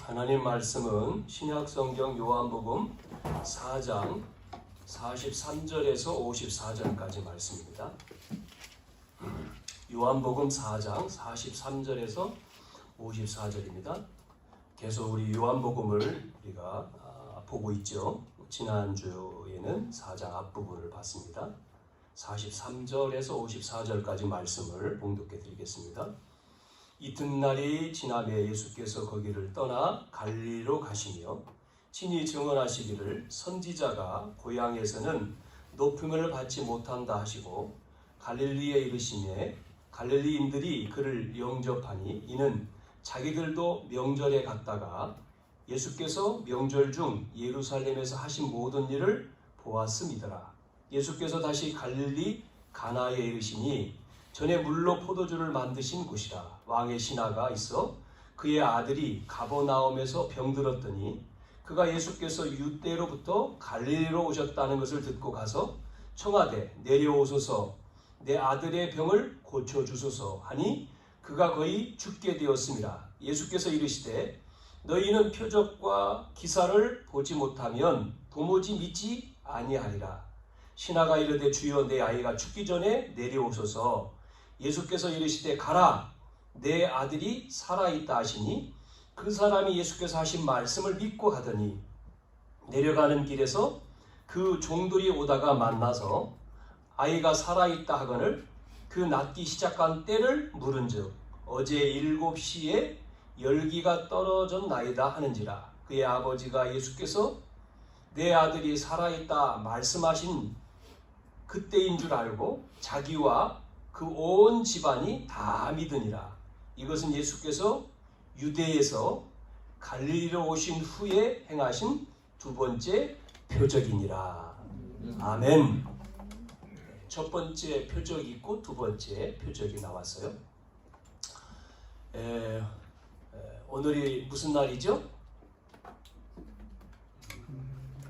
하나님 말씀은 신약성경 요한복음 4장 43절에서 54절까지 말씀입니다. 요한복음 4장 43절에서 54절입니다. 계속 우리 요한복음을 우리가 보고 있죠. 지난주에는 4장 앞부분을 봤습니다. 43절에서 54절까지 말씀을 봉독해 드리겠습니다. 이튿날이 지나매 예수께서 거기를 떠나 갈릴리로 가시며 친히 증언하시기를 선지자가 고향에서는 높임을 받지 못한다 하시고 갈릴리에 이르시매 갈릴리인들이 그를 영접하니 이는 자기들도 명절에 갔다가 예수께서 명절 중 예루살렘에서 하신 모든 일을 보았음이더라. 예수께서 다시 갈릴리 가나에 이르시니 전에 물로 포도주를 만드신 곳이라. 왕의 신하가 있어 그의 아들이 가버나움에서 병들었더니 그가 예수께서 유대로부터 갈릴리로 오셨다는 것을 듣고 가서 청하되 내려오소서 내 아들의 병을 고쳐주소서 하니 그가 거의 죽게 되었습니다. 예수께서 이르시되 너희는 표적과 기사를 보지 못하면 도무지 믿지 아니하리라. 신하가 이르되 주여 내 아이가 죽기 전에 내려오소서. 예수께서 이르시되 가라 내 아들이 살아있다 하시니 그 사람이 예수께서 하신 말씀을 믿고 가더니 내려가는 길에서 그 종들이 오다가 만나서 아이가 살아있다 하거늘 그 낫기 시작한 때를 물은즉 어제 7시에 열기가 떨어졌나이다 하는지라. 그의 아버지가 예수께서 내 아들이 살아있다 말씀하신 그때인 줄 알고 자기와 그 온 집안이 다 믿으니라. 이것은 예수께서 유대에서 갈릴리로 오신 후에 행하신 두 번째 표적이니라. 아멘. 첫 번째 표적이 있고 두 번째 표적이 나왔어요. 오늘이 무슨 날이죠?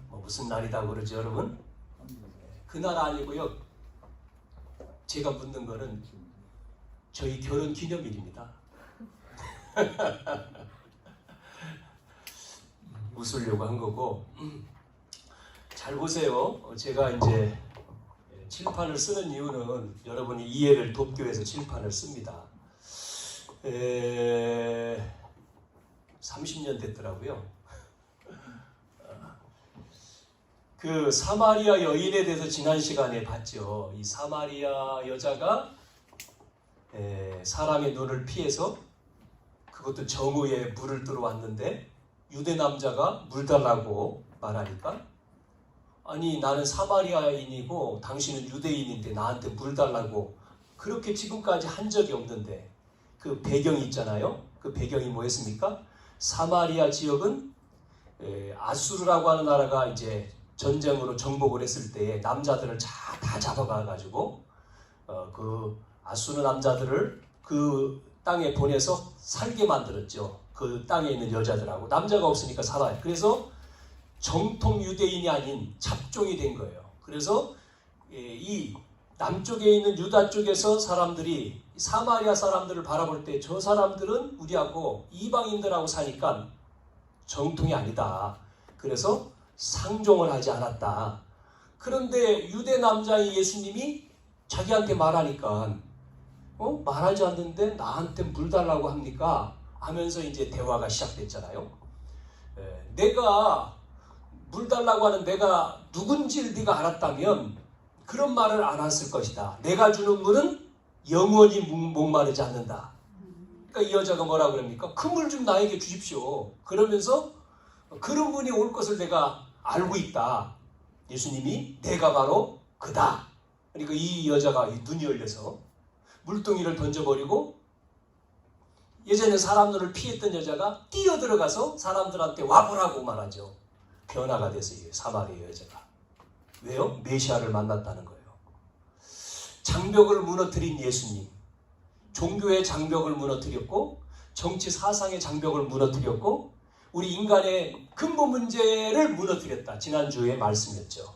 무슨 날이다 그러죠, 여러분? 그날 아니고요. 제가 묻는 거는 저희 결혼 기념일입니다. 웃으려고 한 거고. 잘 보세요. 제가 이제 칠판을 쓰는 이유는 여러분이 이해를 돕기 위해서 칠판을 씁니다. 30년 됐더라고요. 그 사마리아 여인에 대해서 지난 시간에 봤죠. 이 사마리아 여자가 사람의 눈을 피해서 그것도 정오에 물을 들어왔는데 유대 남자가 물 달라고 말하니까 아니 나는 사마리아인이고 당신은 유대인인데 나한테 물 달라고 그렇게 지금까지 한 적이 없는데 그 배경이 있잖아요. 그 배경이 뭐였습니까? 사마리아 지역은 아수르라고 하는 나라가 이제 전쟁으로 정복을 했을 때 남자들을 다 잡아가가지고 그 아수르 남자들을 그 땅에 보내서 살게 만들었죠. 그 땅에 있는 여자들하고 남자가 없으니까 살아요. 그래서 정통 유대인이 아닌 잡종이 된 거예요. 그래서 이 남쪽에 있는 유다 쪽에서 사람들이 사마리아 사람들을 바라볼 때 저 사람들은 우리하고 이방인들하고 사니까 정통이 아니다. 그래서 상종을 하지 않았다. 그런데 유대 남자인 예수님이 자기한테 말하니까 말하지 않는데 나한테 물 달라고 합니까? 하면서 이제 대화가 시작됐잖아요. 내가 물 달라고 하는 내가 누군지를 네가 알았다면 그런 말을 안 했을 것이다. 내가 주는 물은 영원히 목마르지 않는다. 그러니까 이 여자가 뭐라 그럽니까? 그 물 좀 나에게 주십시오. 그러면서 그런 분이 올 것을 내가 알고 있다. 예수님이 내가 바로 그다. 그러니까 이 여자가 눈이 열려서 물동이를 던져버리고 예전에 사람 눈을 피했던 여자가 뛰어들어가서 사람들한테 와보라고 말하죠. 변화가 됐어요. 사마리아 여자가. 왜요? 메시아를 만났다는 거예요. 장벽을 무너뜨린 예수님. 종교의 장벽을 무너뜨렸고 정치 사상의 장벽을 무너뜨렸고 우리 인간의 근본 문제를 무너뜨렸다. 지난주에 말씀이었죠.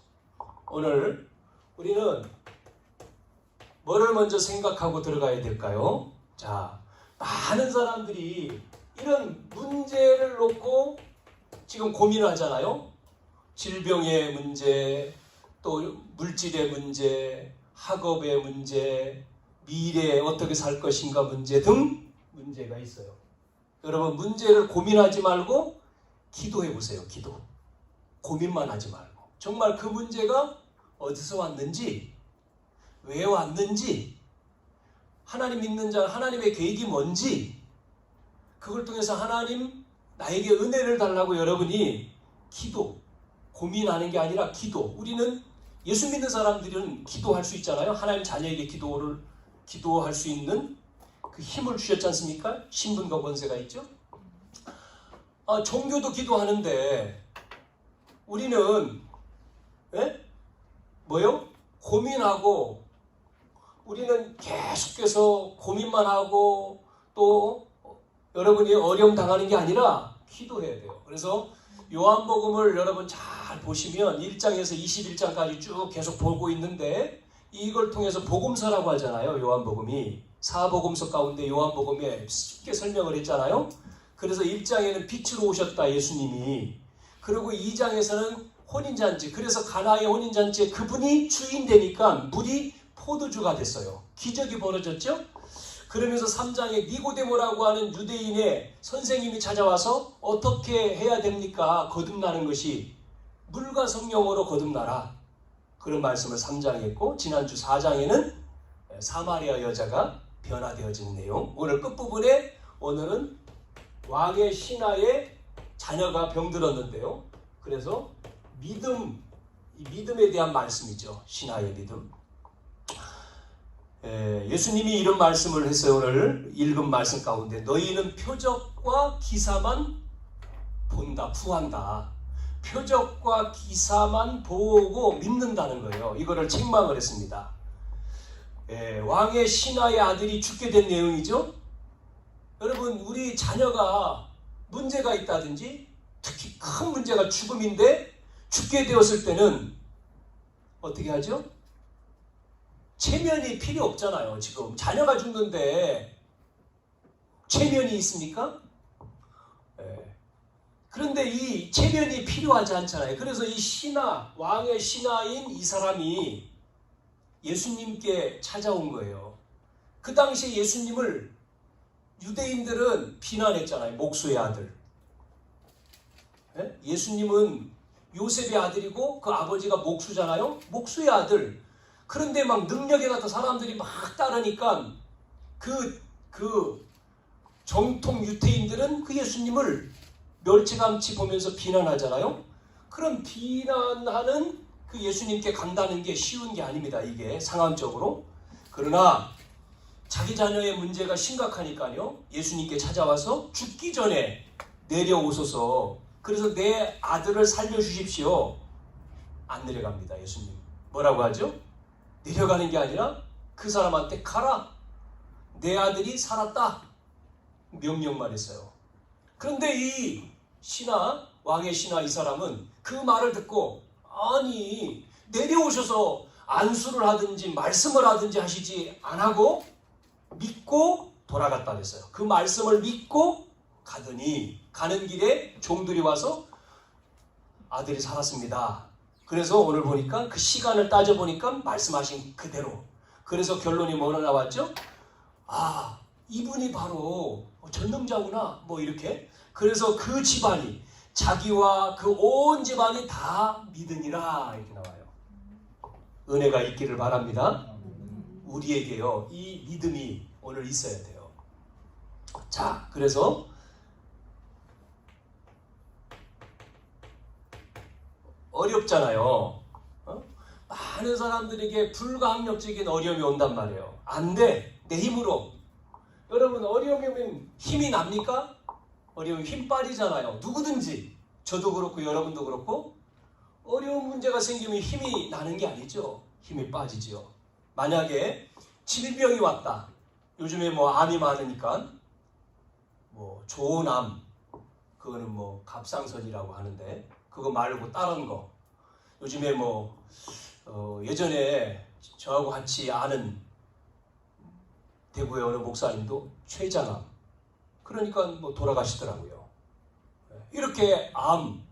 오늘 우리는 뭐를 먼저 생각하고 들어가야 될까요? 자, 많은 사람들이 이런 문제를 놓고 지금 고민하잖아요. 질병의 문제, 또 물질의 문제, 학업의 문제, 미래에 어떻게 살 것인가 문제 등 문제가 있어요. 여러분, 문제를 고민하지 말고 기도해 보세요. 기도. 고민만 하지 말고. 정말 그 문제가 어디서 왔는지, 왜 왔는지, 하나님 믿는 자, 하나님의 계획이 뭔지, 그걸 통해서 하나님 나에게 은혜를 달라고 여러분이 기도, 고민하는 게 아니라 기도. 우리는 예수 믿는 사람들은 기도할 수 있잖아요. 하나님 자녀에게 기도할 수 있는 그 힘을 주셨지 않습니까? 신분과 권세가 있죠. 종교도 기도하는데 우리는 뭐요? 고민하고, 우리는 계속해서 고민만 하고 또 여러분이 어려움 당하는 게 아니라 기도해야 돼요. 그래서 요한복음을 여러분 잘 보시면 1장에서 21장까지 쭉 계속 보고 있는데, 이걸 통해서 복음서라고 하잖아요. 요한복음이 사복음서 가운데 요한복음에 쉽게 설명을 했잖아요. 그래서 1장에는 빛으로 오셨다 예수님이, 그리고 2장에서는 혼인잔치, 그래서 가나의 혼인잔치에 그분이 주인 되니까 물이 포도주가 됐어요. 기적이 벌어졌죠. 그러면서 3장에 니고데모라고 하는 유대인의 선생님이 찾아와서 어떻게 해야 됩니까? 거듭나는 것이 물과 성령으로 거듭나라, 그런 말씀을 3장에 했고, 지난주 4장에는 사마리아 여자가 변화되어지는 내용, 오늘 끝부분에 오늘은 왕의 신하의 자녀가 병들었는데요. 그래서 믿음, 이 믿음에 대한 말씀이죠. 신하의 믿음. 예수님이 이런 말씀을 했어요. 오늘 읽은 말씀 가운데 너희는 표적과 기사만 본다, 구한다. 표적과 기사만 보고 믿는다는 거예요. 이거를 책망을 했습니다. 왕의 신하의 아들이 죽게 된 내용이죠. 여러분, 우리 자녀가 문제가 있다든지, 특히 큰 문제가 죽음인데 죽게 되었을 때는 어떻게 하죠? 체면이 필요 없잖아요. 지금 자녀가 죽는데 체면이 있습니까? 그런데 이 체면이 필요하지 않잖아요. 그래서 이 신하, 왕의 신하인 이 사람이 예수님께 찾아온 거예요. 그 당시에 예수님을 유대인들은 비난했잖아요. 목수의 아들. 예수님은 요셉의 아들이고 그 아버지가 목수잖아요. 목수의 아들. 그런데 막 능력에 갖다 사람들이 막 따르니까 그 정통 유대인들은 그 예수님을 멸치감치 보면서 비난하잖아요. 그럼 비난하는 그 예수님께 간다는 게 쉬운 게 아닙니다. 이게 상황적으로. 그러나 자기 자녀의 문제가 심각하니까요. 예수님께 찾아와서 죽기 전에 내려오소서. 그래서 내 아들을 살려주십시오. 안 내려갑니다. 예수님. 뭐라고 하죠? 내려가는 게 아니라 그 사람한테 가라. 내 아들이 살았다. 명령만 했어요. 그런데 이 신하, 왕의 신하 이 사람은 그 말을 듣고, 아니 내려오셔서 안수를 하든지 말씀을 하든지 하시지 안 하고 믿고 돌아갔다 그랬어요. 그 말씀을 믿고 가더니 가는 길에 종들이 와서 아들이 살았습니다. 그래서 오늘 보니까 그 시간을 따져보니까 말씀하신 그대로. 그래서 결론이 뭐로 나왔죠? 아, 이분이 바로 전능자구나, 뭐 이렇게. 그래서 그 집안이, 자기와 그 온 집안이 다 믿으니라, 이렇게 나와요. 은혜가 있기를 바랍니다. 우리에게요, 이 믿음이 오늘 있어야 돼요. 자, 그래서 어렵잖아요. 많은 사람들에게 불가항력적인 어려움이 온단 말이에요. 안 돼, 내 힘으로. 여러분, 어려움이 오면 힘이 납니까? 어려우면 힘 빠지잖아요. 누구든지, 저도 그렇고 여러분도 그렇고. 어려운 문제가 생기면 힘이 나는 게 아니죠. 힘이 빠지죠. 만약에 질병이 왔다. 요즘에 뭐 암이 많으니까 뭐 좋은 암, 그거는 뭐 갑상선이라고 하는데, 그거 말고 다른 거. 요즘에 뭐 예전에 저하고 같이 아는 대구의 어느 목사님도 췌장암, 그러니까 뭐 돌아가시더라고요. 이렇게 암,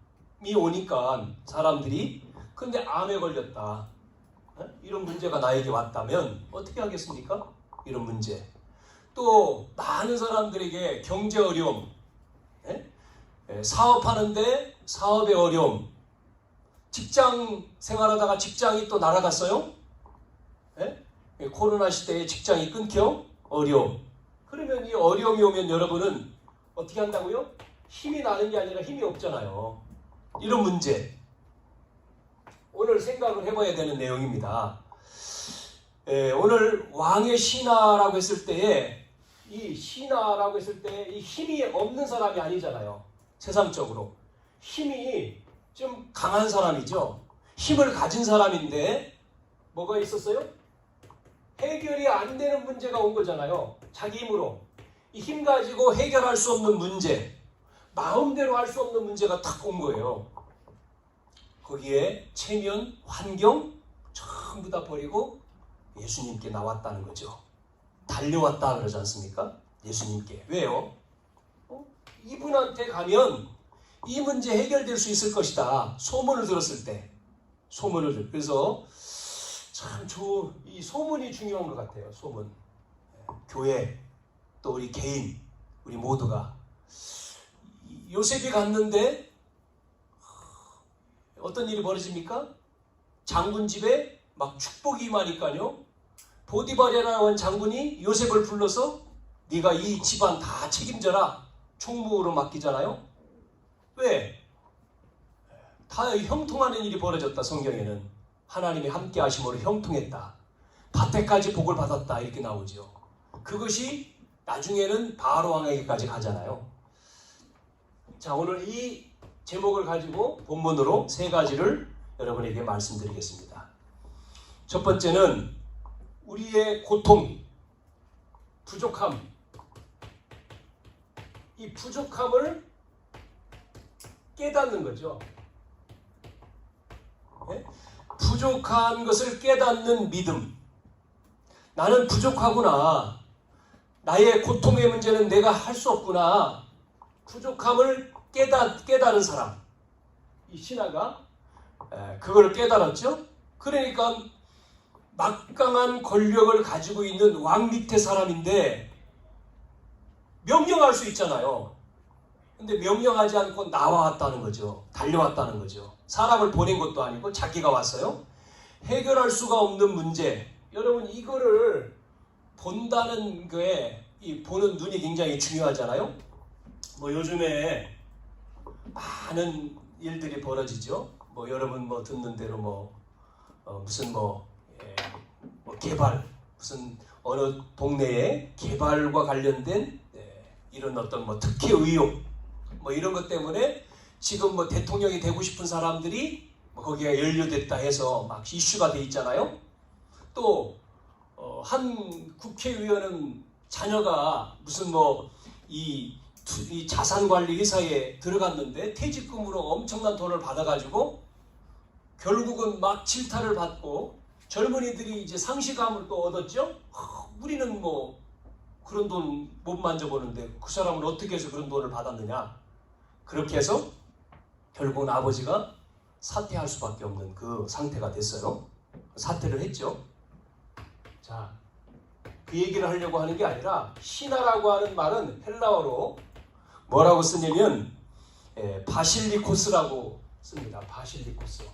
오니까 사람들이 근데 암에 걸렸다. 이런 문제가 나에게 왔다면 어떻게 하겠습니까? 이런 문제. 또 많은 사람들에게 경제 어려움, 사업하는데 사업의 어려움, 직장 생활하다가 직장이 또 날아갔어요? 코로나 시대에 직장이 끊겨? 어려움. 그러면 이 어려움이 오면 여러분은 어떻게 한다고요? 힘이 나는 게 아니라 힘이 없잖아요. 이런 문제. 오늘 생각을 해봐야 되는 내용입니다. 오늘 왕의 신하라고 했을 때에 이 신하라고 했을 때 이 힘이 없는 사람이 아니잖아요. 세상적으로. 힘이 좀 강한 사람이죠. 힘을 가진 사람인데 뭐가 있었어요? 해결이 안 되는 문제가 온 거잖아요. 자기 힘으로. 이 힘 가지고 해결할 수 없는 문제, 마음대로 할 수 없는 문제가 탁 온 거예요. 거기에 체면, 환경 전부 다 버리고 예수님께 나왔다는 거죠. 달려왔다 그러지 않습니까? 예수님께. 왜요? 이분한테 가면 이 문제 해결될 수 있을 것이다. 소문을 들었을 때. 그래서 참 이 소문이 중요한 것 같아요. 소문. 교회, 또 우리 개인, 우리 모두가. 요셉이 갔는데 어떤 일이 벌어집니까? 장군 집에 막 축복이 임하니까요. 보디발이라는 장군이 요셉을 불러서 네가 이 집안 다 책임져라. 총무로 맡기잖아요. 왜? 다 형통하는 일이 벌어졌다. 성경에는. 하나님이 함께 하심으로 형통했다. 밭에까지 복을 받았다. 이렇게 나오죠. 그것이 나중에는 바로 왕에게까지 가잖아요. 자, 오늘 이 제목을 가지고 본문으로 세 가지를 여러분에게 말씀드리겠습니다. 첫 번째는 우리의 고통, 부족함. 이 부족함을 깨닫는 거죠. 네? 부족한 것을 깨닫는 믿음. 나는 부족하구나. 나의 고통의 문제는 내가 할 수 없구나. 부족함을 깨닫는 사람. 이 신하가 그걸 깨달았죠. 그러니까 막강한 권력을 가지고 있는 왕 밑에 사람인데 명령할 수 있잖아요. 근데 명령하지 않고 나왔다는 거죠. 달려왔다는 거죠. 사람을 보낸 것도 아니고 자기가 왔어요. 해결할 수가 없는 문제. 여러분 이거를 본다는 게 이 보는 눈이 굉장히 중요하잖아요. 뭐 요즘에 많은 일들이 벌어지죠. 뭐 여러분 뭐 듣는 대로 무슨 개발, 무슨 어느 동네에 개발과 관련된 이런 어떤 특혜 의혹 이런 것 때문에 지금 대통령이 되고 싶은 사람들이 거기가 연루됐다 해서 막 이슈가 돼 있잖아요. 또 한 국회의원은 자녀가 무슨 이 자산관리 회사에 들어갔는데 퇴직금으로 엄청난 돈을 받아가지고 결국은 막 질타를 받고 젊은이들이 이제 상실감을 또 얻었죠. 우리는 그런 돈 못 만져보는데 그 사람은 어떻게 해서 그런 돈을 받았느냐. 그렇게 해서 결국은 아버지가 사퇴할 수밖에 없는 그 상태가 됐어요. 사퇴를 했죠. 자, 그 얘기를 하려고 하는 게 아니라 신하라고 하는 말은 헬라어로 뭐라고 쓰냐면 바실리코스라고 씁니다. 바실리코스.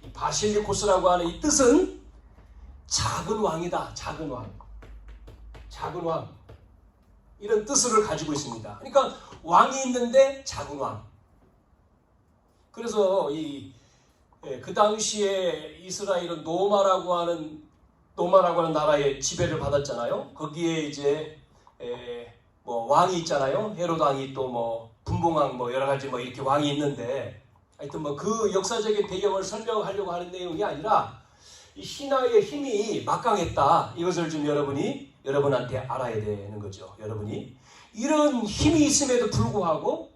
이 바실리코스라고 하는 이 뜻은 작은 왕이다. 작은 왕. 작은 왕. 이런 뜻을 가지고 있습니다. 그러니까 왕이 있는데 작은 왕. 그래서 그 당시에 이스라엘은 노마라고 하는 나라의 지배를 받았잖아요. 거기에 이제 왕이 있잖아요. 헤롯 왕이 또 분봉왕 여러 가지 이렇게 왕이 있는데 하여튼 그 역사적인 배경을 설명하려고 하는 내용이 아니라 이 신하의 힘이 막강했다. 이것을 좀 여러분한테 알아야 되는 거죠. 여러분이 이런 힘이 있음에도 불구하고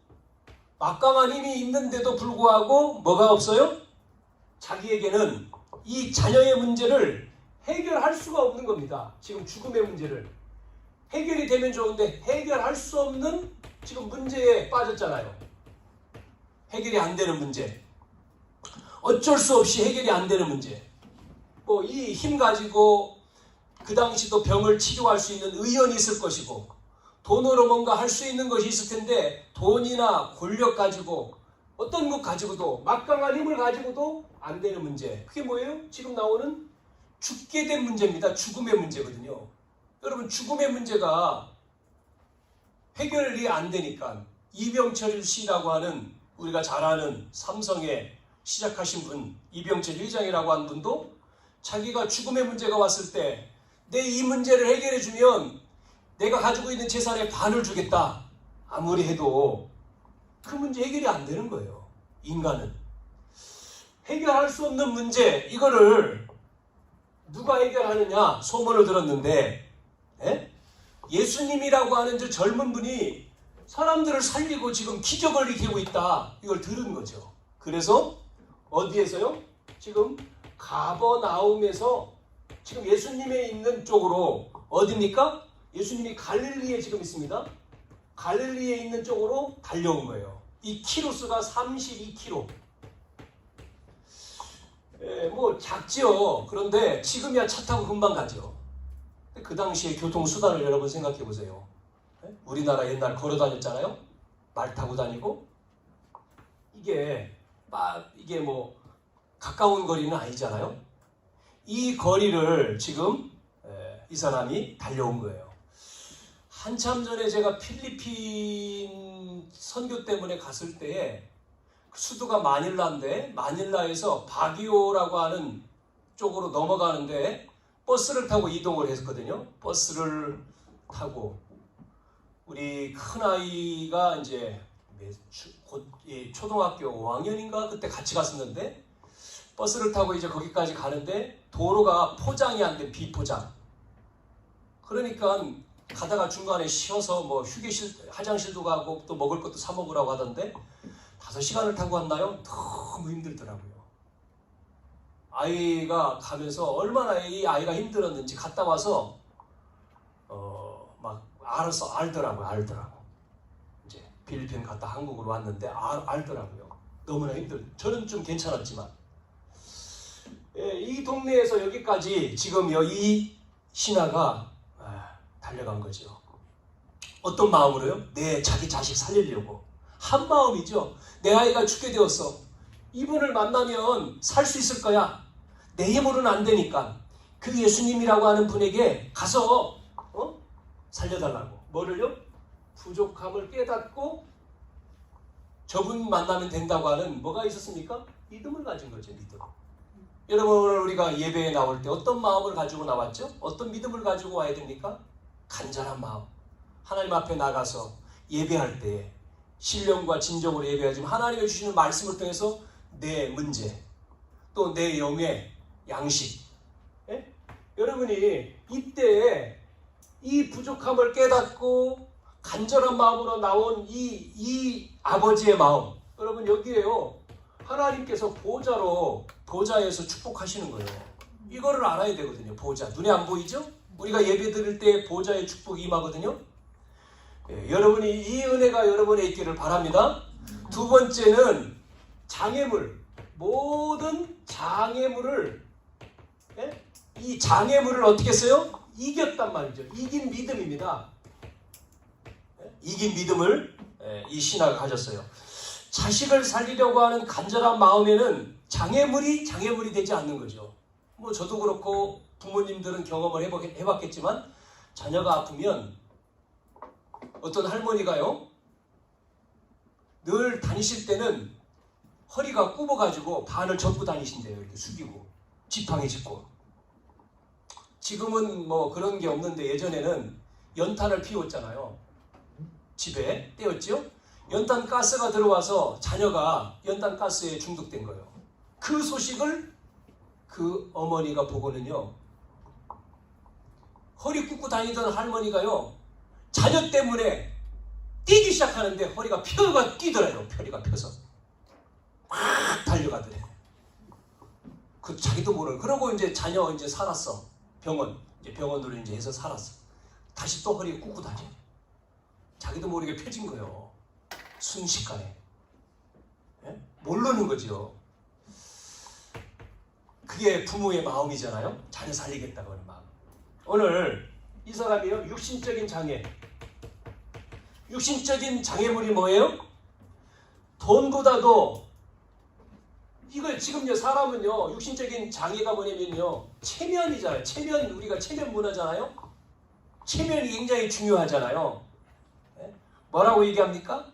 막강한 힘이 있는데도 불구하고 뭐가 없어요? 자기에게는 이 자녀의 문제를 해결할 수가 없는 겁니다. 지금 죽음의 문제를. 해결이 되면 좋은데 해결할 수 없는 지금 문제에 빠졌잖아요. 해결이 안 되는 문제, 어쩔 수 없이 해결이 안 되는 문제, 뭐 이 힘 가지고 그 당시도 병을 치료할 수 있는 의원이 있을 것이고 돈으로 뭔가 할 수 있는 것이 있을 텐데 돈이나 권력 가지고 어떤 것 가지고도 막강한 힘을 가지고도 안 되는 문제. 그게 뭐예요? 지금 나오는 죽게 된 문제입니다. 죽음의 문제거든요. 여러분, 죽음의 문제가 해결이 안 되니까 이병철 씨라고 하는 우리가 잘 아는 삼성에 시작하신 분, 이병철 회장이라고 하는 분도 자기가 죽음의 문제가 왔을 때 내 이 문제를 해결해 주면 내가 가지고 있는 재산의 반을 주겠다. 아무리 해도 그 문제 해결이 안 되는 거예요. 인간은. 해결할 수 없는 문제, 이거를 누가 해결하느냐 소문을 들었는데 예수님이라고 하는 저 젊은 분이 사람들을 살리고 지금 기적을 일으키고 있다. 이걸 들은 거죠. 그래서 어디에서요? 지금 가버나움에서 지금 예수님이 있는 쪽으로 어디입니까? 예수님이 갈릴리에 지금 있습니다. 갈릴리에 있는 쪽으로 달려온 거예요. 이 키로수가 32km. 뭐 작죠. 그런데 지금이야 차 타고 금방 가죠. 그 당시에 교통수단을 여러분 생각해 보세요. 우리나라 옛날 걸어 다녔잖아요. 말 타고 다니고. 이게 뭐 가까운 거리는 아니잖아요. 이 거리를 지금 이 사람이 달려온 거예요. 한참 전에 제가 필리핀 선교 때문에 갔을 때에 수도가 마닐라인데 마닐라에서 바기오라고 하는 쪽으로 넘어가는데 버스를 타고 이동을 했거든요. 버스를 타고 우리 큰아이가 이제 곧 초등학교 5학년인가 그때 같이 갔었는데 버스를 타고 이제 거기까지 가는데 도로가 포장이 안 된 비포장. 그러니까 가다가 중간에 쉬어서 뭐 휴게실, 화장실도 가고 또 먹을 것도 사 먹으라고 하던데 5시간을 타고 왔나요? 너무 힘들더라고요. 아이가 가면서 얼마나 이 아이가 힘들었는지 갔다 와서 막 알더라고요. 이제 필리핀 갔다 한국으로 왔는데 알더라고요. 너무나 저는 좀 괜찮았지만 이 동네에서 여기까지 지금 이 신하가 달려간 거죠. 어떤 마음으로요? 자기 자식 살리려고. 한 마음이죠. 내 아이가 죽게 되었어. 이분을 만나면 살 수 있을 거야. 내 힘으로는 안 되니까 그 예수님이라고 하는 분에게 가서 살려달라고. 뭐를요? 부족함을 깨닫고 저분 만나면 된다고 하는 뭐가 있었습니까? 믿음을 가진 거죠. 믿음. 여러분, 오늘 우리가 예배에 나올 때 어떤 마음을 가지고 나왔죠? 어떤 믿음을 가지고 와야 됩니까? 간절한 마음. 하나님 앞에 나가서 예배할 때 신령과 진정으로 예배하지만 하나님이 주시는 말씀을 통해서 내 문제, 또 내 영의 양식. 여러분이 이때 이 부족함을 깨닫고 간절한 마음으로 나온 이 아버지의 마음. 여러분, 여기에요. 하나님께서 보좌에서 축복하시는 거예요. 이거를 알아야 되거든요. 보좌. 눈에 안 보이죠? 우리가 예배 드릴 때 보좌의 축복이 임하거든요. 여러분이 이 은혜가 여러분에 있기를 바랍니다. 두 번째는 장애물. 모든 장애물을 이 장애물을 어떻게 했어요? 이겼단 말이죠. 이긴 믿음입니다. 이긴 믿음을 이 신하가 가졌어요. 자식을 살리려고 하는 간절한 마음에는 장애물이 되지 않는 거죠. 뭐 저도 그렇고 부모님들은 경험을 해봤겠지만 자녀가 아프면 어떤 할머니가요, 늘 다니실 때는 허리가 굽어가지고 반을 접고 다니신대요. 이렇게 숙이고 지팡이 짚고. 지금은 뭐 그런 게 없는데 예전에는 연탄을 피웠잖아요. 집에 떼었죠. 연탄 가스가 들어와서 자녀가 연탄 가스에 중독된 거예요. 그 소식을 그 어머니가 보고는요, 허리 굽고 다니던 할머니가요, 자녀 때문에 뛰기 시작하는데 허리가 펴가 뛰더래요. 허리가 펴서 막 달려가더래. 그 자기도 모르는. 그러고 이제 자녀 이제 살았어. 병원으로 이제 해서 살았어. 다시 또 허리에 굽고 다녀. 자기도 모르게 펴진 거예요. 순식간에. 예? 모르는 거죠. 그게 부모의 마음이잖아요. 자녀 살리겠다고 하는 마음. 오늘 이 사람이요, 육신적인 장애물이 뭐예요? 돈보다도, 이걸 지금요, 사람은요, 육신적인 장애가 뭐냐면요, 체면이잖아요. 우리가 체면 문화잖아요. 체면이 굉장히 중요하잖아요. 네? 뭐라고 얘기합니까?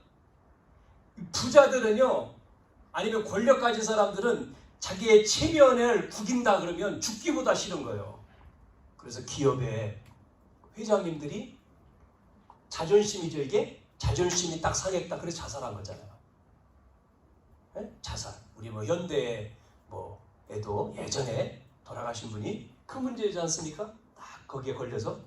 부자들은요, 아니면 권력 가진 사람들은 자기의 체면을 구긴다 그러면 죽기보다 싫은 거예요. 그래서 기업의 회장님들이 자존심이죠, 이게? 자존심이 딱 상했다. 그래서 자살한 거잖아요. 네? 자살. 우리 뭐 현대 에도 예전에 돌아가신 분이 그 문제이지 않습니까? 딱 거기에 걸려서.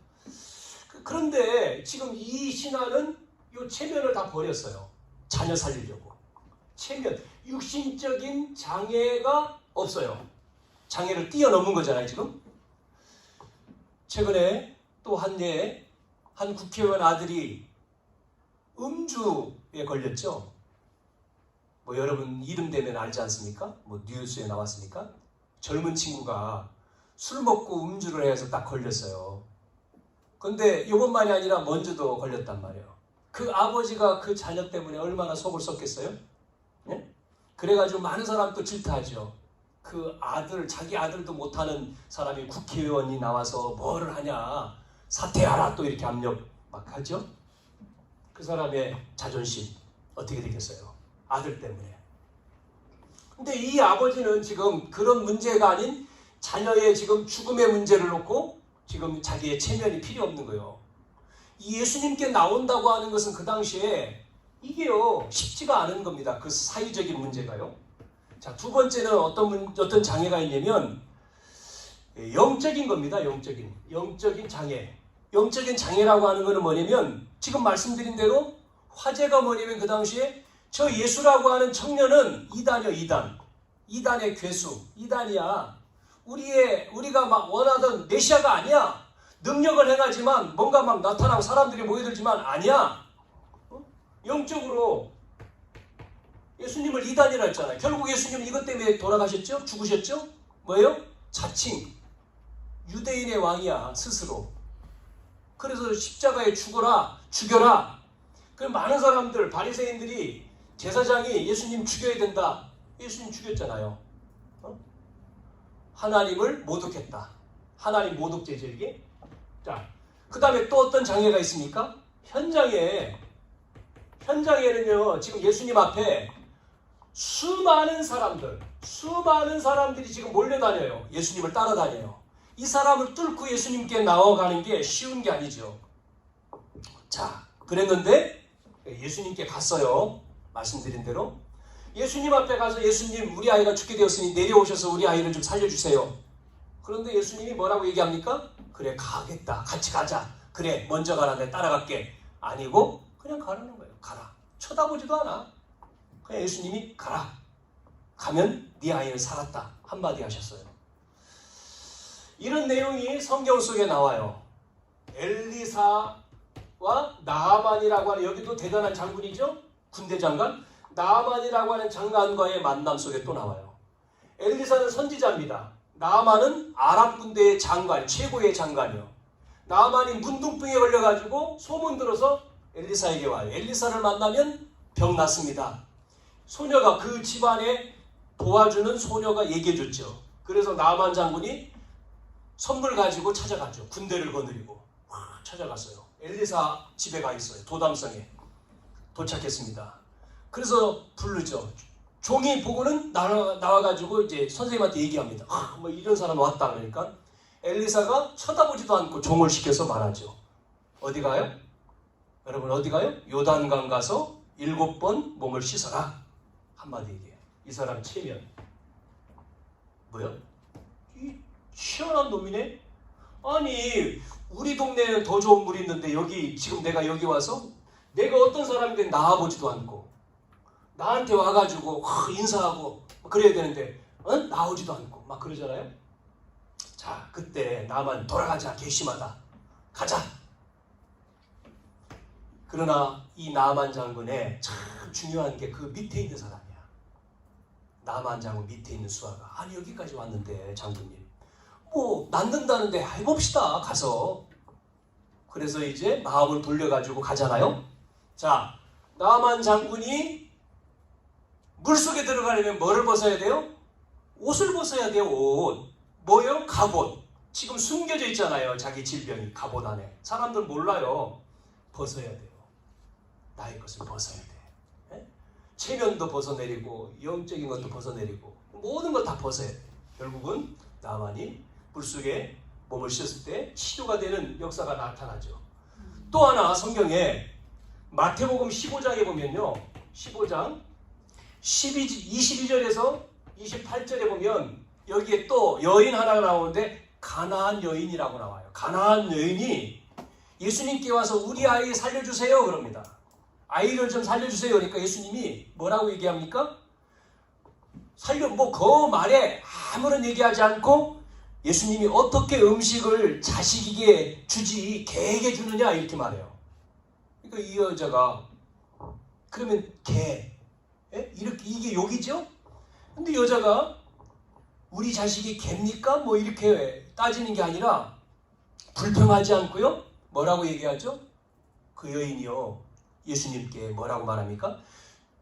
그런데 지금 이 신하는 이 체면을 다 버렸어요. 자녀 살리려고. 체면, 육신적인 장애가 없어요. 장애를 뛰어넘은 거잖아요, 지금. 최근에 또 한 국회의원 아들이 음주에 걸렸죠. 뭐 여러분 이름 되면 알지 않습니까? 뭐 뉴스에 나왔습니까? 젊은 친구가 술 먹고 음주를 해서 딱 걸렸어요. 근데 이것만이 아니라 먼저도 걸렸단 말이에요. 그 아버지가 그 자녀 때문에 얼마나 속을 썩겠어요? 예? 그래가지고 많은 사람 또 질타하죠. 그 아들, 자기 아들도 못하는 사람이 국회의원이 나와서 뭐를 하냐, 사퇴하라, 또 이렇게 압력 막 하죠. 그 사람의 자존심 어떻게 되겠어요? 아들 때문에. 근데 이 아버지는 지금 그런 문제가 아닌 자녀의 지금 죽음의 문제를 놓고 지금 자기의 체면이 필요 없는 거예요. 이 예수님께 나온다고 하는 것은 그 당시에 이게요, 쉽지가 않은 겁니다. 그 사회적인 문제가요. 자, 두 번째는 어떤 장애가 있냐면 영적인 겁니다. 영적인 장애. 영적인 장애라고 하는 것은 뭐냐면 지금 말씀드린 대로 화제가 뭐냐면 그 당시에 저 예수라고 하는 청년은 이단의 괴수, 이단이야. 우리가 막 원하던 메시아가 아니야. 능력을 행하지만 뭔가 막 나타나고 사람들이 모여들지만 아니야. 영적으로 예수님을 이단이라 했잖아요. 결국 예수님은 이것 때문에 돌아가셨죠? 죽으셨죠? 뭐예요? 자칭 유대인의 왕이야, 스스로. 그래서 십자가에 죽여라. 그 많은 사람들, 바리새인들이, 제사장이 예수님 죽여야 된다. 예수님 죽였잖아요. 하나님을 모독했다. 하나님 모독죄죠, 이게. 자, 그 다음에 또 어떤 장애가 있습니까? 현장에는요, 지금 예수님 앞에 수많은 사람들이 지금 몰려다녀요. 예수님을 따라다녀요. 이 사람을 뚫고 예수님께 나아가는 게 쉬운 게 아니죠. 자, 그랬는데 예수님께 갔어요. 말씀드린 대로. 예수님 앞에 가서 예수님, 우리 아이가 죽게 되었으니 내려오셔서 우리 아이를 좀 살려주세요. 그런데 예수님이 뭐라고 얘기합니까? 그래, 가겠다. 같이 가자. 그래, 먼저 가라. 내가 따라갈게. 아니고 그냥 가라는 거예요. 가라. 쳐다보지도 않아. 그냥 예수님이 가라. 가면 네 아이는 살았다. 한마디 하셨어요. 이런 내용이 성경 속에 나와요. 엘리사와 나아만이라고 하는, 여기도 대단한 장군이죠? 군대 장관. 나아만이라고 하는 장관과의 만남 속에 또 나와요. 엘리사는 선지자입니다. 나아만은 아람 군대의 장관, 최고의 장관이요. 나아만이 문둥병에 걸려가지고 소문 들어서 엘리사에게 와요. 엘리사를 만나면 병 낫습니다. 소녀가, 그 집안에 도와주는 소녀가 얘기해줬죠. 그래서 나아만 장군이 선물 가지고 찾아갔죠. 군대를 거느리고 찾아갔어요. 엘리사 집에 가 있어요. 도담성에 도착했습니다. 그래서 부르죠. 종이 보고는 나와가지고 이제 선생님한테 얘기합니다. 뭐 이런 사람 왔다. 그러니까 엘리사가 쳐다보지도 않고 종을 시켜서 말하죠. 어디 가요? 여러분 어디 가요? 요단강 가서 7번 몸을 씻어라. 한마디 얘기해요. 이 사람 체면. 뭐요? 이 희한한 놈이네? 아니, 우리 동네에는 더 좋은 물이 있는데 지금 내가 여기 와서 내가 어떤 사람인데 나와보지도 않고 나한테 와가지고 인사하고 그래야 되는데 나오지도 않고 막 그러잖아요. 자, 그때 나만 돌아가자. 괘씸하다. 가자. 그러나 이 나만 장군의 참 중요한 게 그 밑에 있는 사람이야. 나만 장군 밑에 있는 수하가 아니 여기까지 왔는데 장군님 뭐 낳는다는데 해봅시다 가서. 그래서 이제 마음을 돌려가지고 가잖아요. 자, 나만 장군이 물속에 들어가려면 뭐를 벗어야 돼요? 옷을 벗어야 돼요. 옷. 뭐요? 갑옷. 지금 숨겨져 있잖아요. 자기 질병이 갑옷 안에. 사람들 몰라요. 벗어야 돼요. 나의 것을 벗어야 돼. 예? 체면도 벗어내리고 영적인 것도 벗어내리고 모든 걸 다 벗어야 돼. 결국은 나만이 물속에 몸을 씻었을 때 치료가 되는 역사가 나타나죠. 또 하나 성경에 마태복음 15장에 보면요. 15장 22절에서 28절에 보면 여기에 또 여인 하나가 나오는데 가나안 여인이라고 나와요. 가나안 여인이 예수님께 와서 우리 아이 살려주세요 그럽니다. 아이를 좀 살려주세요. 그러니까 예수님이 뭐라고 얘기합니까? 그 말에 아무런 얘기하지 않고 예수님이 어떻게 음식을 자식에게 주지 개에게 주느냐 이렇게 말해요. 그러니까 이 여자가 그러면 개 이렇게 이게 욕이죠? 근데 여자가 우리 자식이 개입니까? 뭐 이렇게 따지는 게 아니라 불평하지 않고요. 뭐라고 얘기하죠? 그 여인이요. 예수님께 뭐라고 말합니까?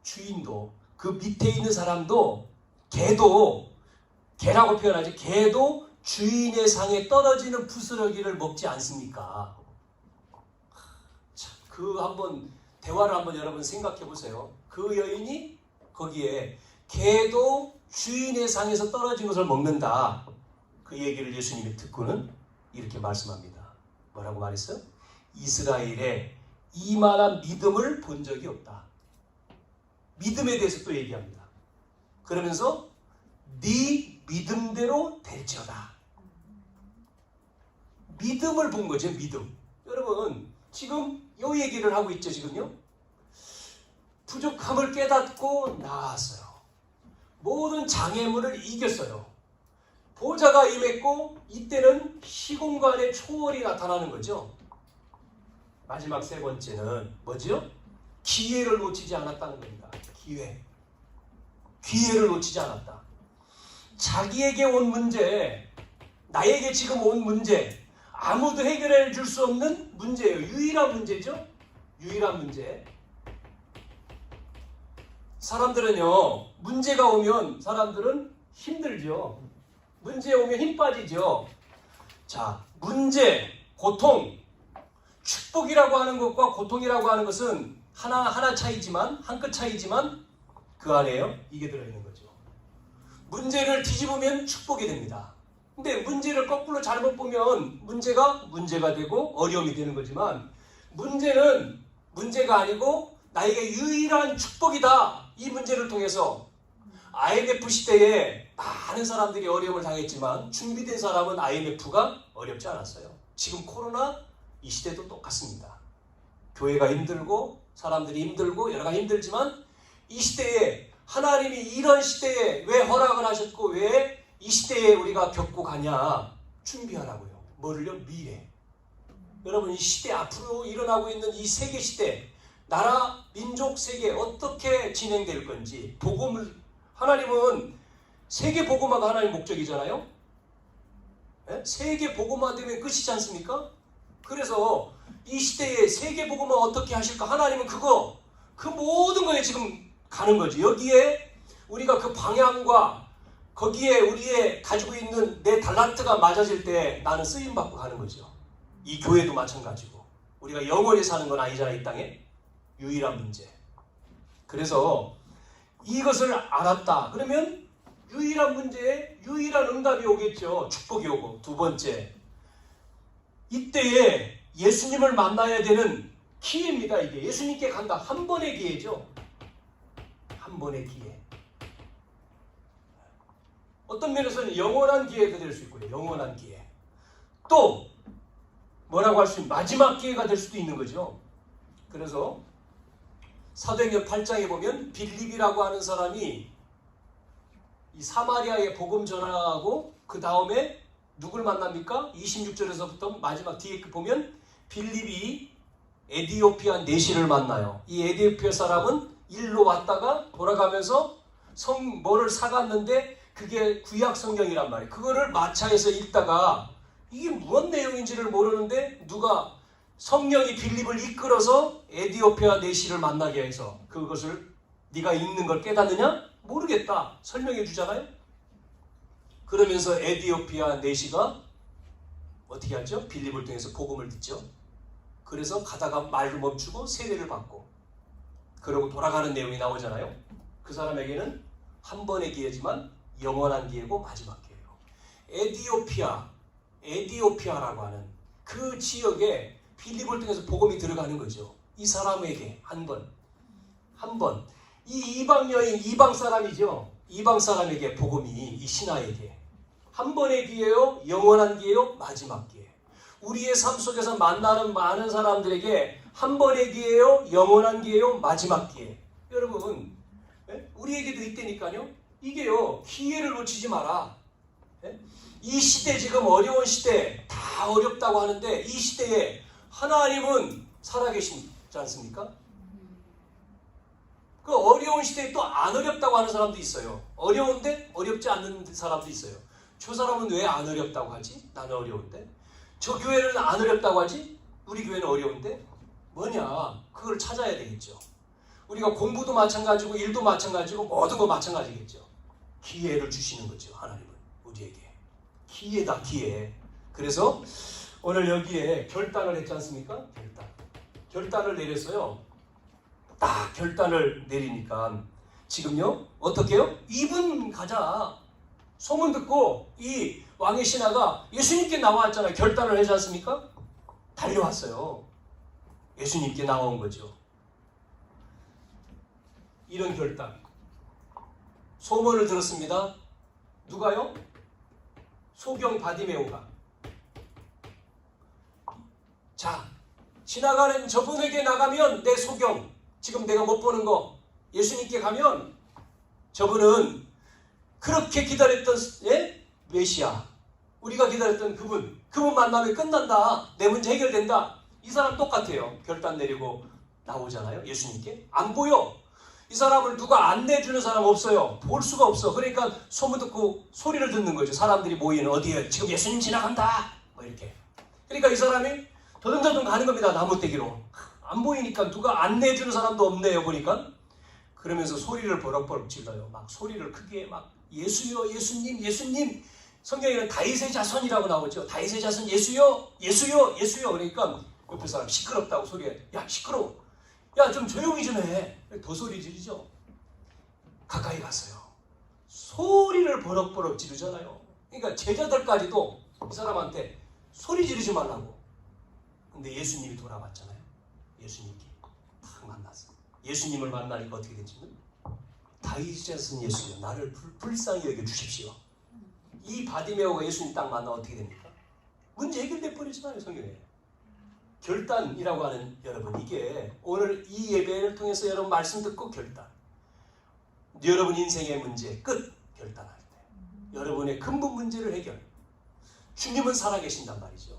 주인도 그 밑에 있는 사람도 개라고 표현하지 개도 주인의 상에 떨어지는 부스러기를 먹지 않습니까? 참, 한번 대화를 한번 여러분 생각해 보세요. 그 여인이 거기에 개도 주인의 상에서 떨어진 것을 먹는다. 그 얘기를 예수님이 듣고는 이렇게 말씀합니다. 뭐라고 말했어요? 이스라엘에 이만한 믿음을 본 적이 없다. 믿음에 대해서 또 얘기합니다. 그러면서 네 믿음대로 될지어다. 믿음을 본 거죠. 믿음. 여러분 지금 이 얘기를 하고 있죠. 지금요. 부족함을 깨닫고 나았어요. 모든 장애물을 이겼어요. 보좌가 임했고 이때는 시공간의 초월이 나타나는 거죠. 마지막 세 번째는 뭐죠? 기회를 놓치지 않았다는 겁니다. 기회를 놓치지 않았다. 자기에게 온 문제, 나에게 지금 온 문제, 아무도 해결해 줄 수 없는 문제예요. 유일한 문제죠. 유일한 문제. 사람들은요, 문제가 오면 사람들은 힘들죠. 문제 오면 힘 빠지죠. 자, 문제, 고통, 축복이라고 하는 것과 고통이라고 하는 것은 하나 차이지만, 한 끗 차이지만 그 안에요, 이게 들어있는 거죠. 문제를 뒤집으면 축복이 됩니다. 근데 문제를 거꾸로 잘못 보면 문제가 되고 어려움이 되는 거지만 문제는 문제가 아니고 나에게 유일한 축복이다. 이 문제를 통해서 IMF 시대에 많은 사람들이 어려움을 당했지만 준비된 사람은 IMF가 어렵지 않았어요. 지금 코로나 이 시대도 똑같습니다. 교회가 힘들고 사람들이 힘들고 여러 가지 힘들지만 이 시대에 하나님이 이런 시대에 왜 허락을 하셨고 왜 이 시대에 우리가 겪고 가냐? 준비하라고요. 뭐를요? 미래. 여러분 이 시대 앞으로 일어나고 있는 이 세계 시대 나라, 민족, 세계 어떻게 진행될 건지 복음을 하나님은 세계 복음화가 하나님의 목적이잖아요. 네? 세계 복음화되면 끝이지 않습니까? 그래서 이 시대에 세계 복음화 어떻게 하실까? 하나님은 그 모든 거에 지금 가는 거지. 여기에 우리가 그 방향과 거기에 우리의 가지고 있는 내 달란트가 맞아질 때 나는 쓰임받고 가는 거죠. 이 교회도 마찬가지고 우리가 영원히 사는 건 아니잖아. 이 땅에 유일한 문제. 그래서 이것을 알았다. 그러면 유일한 문제에 유일한 응답이 오겠죠. 축복이 오고. 두 번째, 이때에 예수님을 만나야 되는 기회입니다. 이게 예수님께 간다. 한 번의 기회죠. 한 번의 기회. 어떤 면에서는 영원한 기회가 될 수 있고요. 영원한 기회. 또 뭐라고 할 수 있는 마지막 기회가 될 수도 있는 거죠. 그래서 사도행전 8장에 보면 빌립이라고 하는 사람이 이 사마리아에 복음 전하고 그 다음에 누굴 만납니까? 26절에서부터 마지막 뒤에 보면 빌립이 에디오피아 내시를 만나요. 이 에디오피아 사람은 일로 왔다가 돌아가면서 뭐를 사갔는데 그게 구약 성경이란 말이에요. 그거를 마차에서 읽다가 이게 무슨 내용인지를 모르는데 누가 성령이 빌립을 이끌어서 에디오피아 내시를 만나게 해서 그것을 네가 읽는 걸 깨닫느냐? 모르겠다. 설명해 주잖아요. 그러면서 에디오피아 내시가 어떻게 하죠? 빌립을 통해서 복음을 듣죠. 그래서 가다가 말을 멈추고 세례를 받고 그러고 돌아가는 내용이 나오잖아요. 그 사람에게는 한 번의 기회지만 영원한 기회고 마지막 기회예요. 에디오피아라고 하는 그 지역에 빌립을 통해서 복음이 들어가는 거죠. 이 사람에게 한 번. 이 이방 여인, 이방 사람이죠. 이방 사람에게 복음이 이 신하에게 한 번의 기회요, 영원한 기회요, 마지막 기회. 우리의 삶 속에서 만나는 많은 사람들에게 한 번의 기회요, 영원한 기회요, 마지막 기회. 여러분, 우리에게도 있다니까요. 이게요, 기회를 놓치지 마라. 이 시대 지금 어려운 시대, 다 어렵다고 하는데 이 시대에 하나님은 살아계시지 않습니까? 그 어려운 시대에 또 안 어렵다고 하는 사람도 있어요. 어려운데 어렵지 않는 사람도 있어요. 저 사람은 왜 안 어렵다고 하지? 나는 어려운데. 저 교회는 안 어렵다고 하지? 우리 교회는 어려운데? 뭐냐? 그걸 찾아야 되겠죠. 우리가 공부도 마찬가지고 일도 마찬가지고 모든 거 마찬가지겠죠. 기회를 주시는 거죠. 하나님은 우리에게. 기회다, 기회. 그래서 오늘 여기에 결단을 했지 않습니까? 결단을 내렸어요. 딱 결단을 내리니까 지금요 어떻게 해요? 2분 가자. 소문 듣고 이 왕의 신하가 예수님께 나왔잖아요. 결단을 하지 않습니까? 달려왔어요. 예수님께 나온 거죠. 이런 결단. 소문을 들었습니다. 누가요? 소경 바디메오가. 자, 지나가는 저분에게 나가면 내 소경, 지금 내가 못 보는 거 예수님께 가면 저분은 그렇게 기다렸던 메시아, 우리가 기다렸던 그분 만나면 끝난다. 내 문제 해결된다. 이 사람 똑같아요. 결단 내리고 나오잖아요. 예수님께. 안 보여. 이 사람을 누가 안내주는 사람 없어요. 볼 수가 없어. 그러니까 소문 듣고 소리를 듣는 거죠. 사람들이 모이는 어디에 지금 예수님 지나간다. 뭐 이렇게. 그러니까 이 사람이 더듬더듬 가는 겁니다. 나무떼기로. 안 보이니까 누가 안내해주는 사람도 없네요. 보니까. 그러면서 소리를 버럭버럭 질러요. 막 소리를 크게 막 예수요, 예수님, 예수님. 성경에는 다윗의 자손이라고 나오죠. 다윗의 자손 예수요, 예수요, 예수요. 그러니까 옆에 사람 시끄럽다고 소리해. 야, 시끄러워. 야, 좀 조용히 좀 해. 더 소리 지르죠. 가까이 갔어요. 소리를 버럭버럭 지르잖아요. 그러니까 제자들까지도 이 사람한테 소리 지르지 말라고. 근데 예수님이 돌아왔잖아요. 예수님께 딱 만났어요. 예수님을 만나니까 어떻게 됐지만 다윗의 자손 예수여, 나를 불쌍히 여겨 주십시오. 이 바디메오가 예수님 딱 만나면 어떻게 됩니까? 문제 해결돼 버리잖아요. 성경에. 결단이라고 하는 여러분, 이게 오늘 이 예배를 통해서 여러분 말씀 듣고 결단. 여러분 인생의 문제 끝 결단할 때 여러분의 근본 문제를 해결. 주님은 살아계신단 말이죠.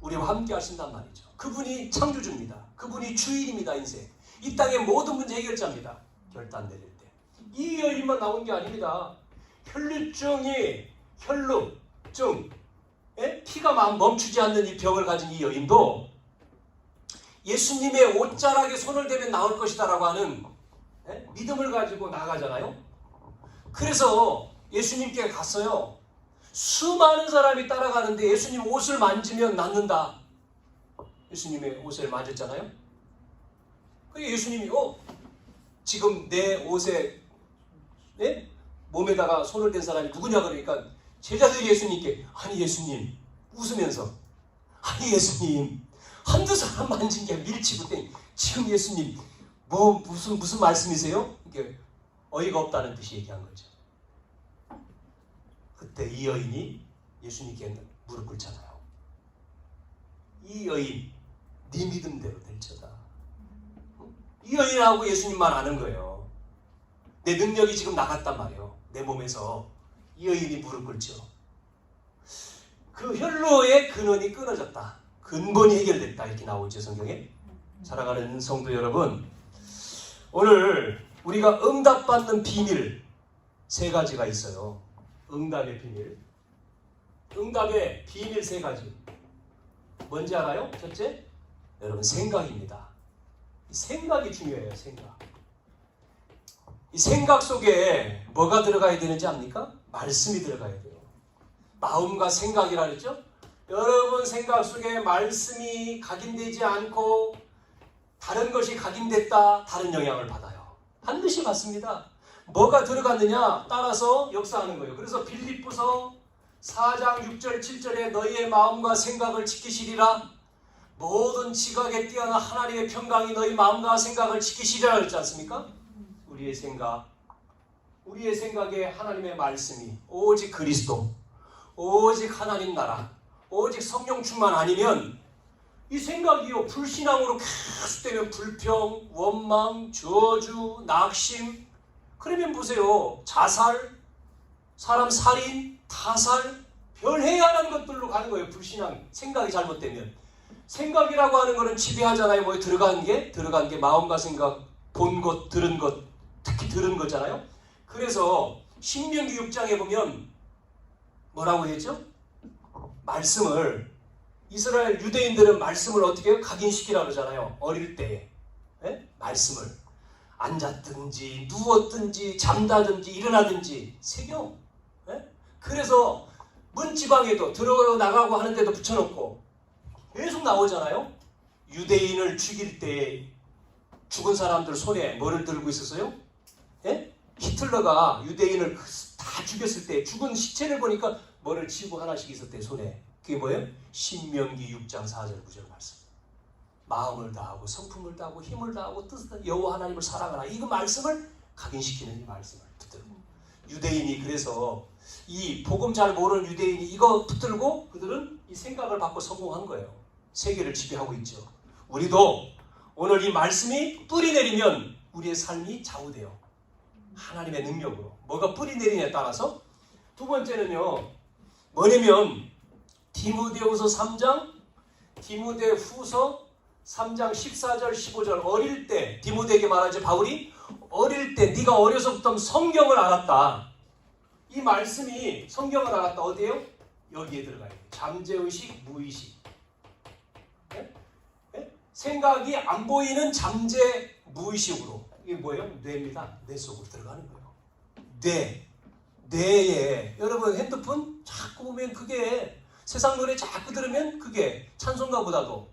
우리와 함께 하신단 말이죠. 그분이 창조주입니다. 그분이 주인입니다. 인생. 이 땅의 모든 문제 해결자입니다. 결단 내릴 때. 이 여인만 나온 게 아닙니다. 혈루증, 피가 멈추지 않는 이 병을 가진 이 여인도 예수님의 옷자락에 손을 대면 나올 것이다 라고 하는 믿음을 가지고 나가잖아요. 그래서 예수님께 갔어요. 수많은 사람이 따라가는데 예수님 옷을 만지면 낫는다. 예수님의 옷을 만졌잖아요. 그리고 예수님이 지금 내 옷에 몸에다가 손을 댄 사람이 누구냐 그러니까 제자들이 예수님께 아니 예수님 웃으면서 아니 예수님 한두 사람 만진 게 밀치고 땡 지금 예수님 뭐 무슨 말씀이세요? 이게 어이가 없다는 듯이 얘기한 거죠. 그때 이 여인이 예수님께 무릎 꿇잖아요. 이 여인 네 믿음대로 될지어다. 이 여인하고 예수님만 아는 거예요. 내 능력이 지금 나갔단 말이에요. 내 몸에서. 이 여인이 무릎 꿇죠. 그 혈로의 근원이 끊어졌다. 근본이 해결됐다. 이렇게 나오죠. 성경에. 사랑하는 성도 여러분, 오늘 우리가 응답받는 비밀, 세 가지가 있어요. 응답의 비밀. 응답의 비밀 세 가지. 뭔지 알아요? 첫째, 여러분 생각입니다. 이 생각이 중요해요. 생각. 이 생각 속에 뭐가 들어가야 되는지 압니까? 말씀이 들어가야 돼요. 마음과 생각이라 그랬죠? 여러분 생각 속에 말씀이 각인되지 않고 다른 것이 각인됐다, 다른 영향을 받아요. 반드시 받습니다. 뭐가 들어갔느냐 따라서 역사하는 거예요. 그래서 빌립보서 4장 6절 7절에 너희의 마음과 생각을 지키시리라, 모든 지각에 뛰어난 하나님의 평강이 너희 마음과 생각을 지키시리라 그랬지 않습니까? 우리의 생각에 하나님의 말씀이 오직 그리스도, 오직 하나님 나라, 오직 성령 충만 아니면 이 생각이요 불신앙으로 계속되면 불평, 원망, 저주, 낙심. 그러면 보세요. 자살, 사람 살인, 타살, 별해야하는 것들로 가는 거예요. 불신앙, 생각이 잘못되면. 생각이라고 하는 거는 지배하잖아요. 뭐에 들어간 게 마음과 생각, 본 것, 들은 것, 특히 들은 거잖아요. 그래서 신명기 6장에 보면 뭐라고 했죠? 말씀을, 이스라엘 유대인들은 말씀을 어떻게 해요? 각인시키라고 그러잖아요. 어릴 때에. 네? 말씀을 앉았든지 누웠든지 잠자든지 일어나든지 새겨. 네? 그래서 문지방에도 들어나가고 하는데도 붙여놓고 계속 나오잖아요. 유대인을 죽일 때 죽은 사람들 손에 뭐를 들고 있었어요? 네? 히틀러가 유대인을 다 죽였을 때 죽은 시체를 보니까 뭐를 쥐고 하나씩 있었대, 손에. 그게 뭐예요? 신명기 6장 4절 9절 말씀. 마음을 다하고 성품을 다하고 힘을 다하고 뜻을 다하고 여호와 하나님을 사랑하라. 이거 말씀을 각인시키는 이 말씀을 붙들고. 유대인이 그래서 이 복음 잘 모르는 유대인이 이거 붙들고 그들은 이 생각을 받고 성공한 거예요. 세계를 지배하고 있죠. 우리도 오늘 이 말씀이 뿌리 내리면 우리의 삶이 좌우돼요. 하나님의 능력으로. 뭐가 뿌리 내리냐에 따라서. 두 번째는요, 뭐냐면 디모데후서 3장, 디모데후서 3장 14절 15절. 어릴 때 디모데에게 말하죠. 바울이 어릴 때 네가 어려서부터 성경을 알았다. 이 말씀이 성경을 알았다. 어디에요? 여기에 들어가요. 잠재의식, 무의식. 네? 네? 생각이 안 보이는 잠재 무의식으로. 이게 뭐예요? 뇌입니다. 뇌 속으로 들어가는 거예요. 뇌에 여러분 핸드폰 자꾸 보면 그게 세상 노래 자꾸 들으면 그게 찬송가보다도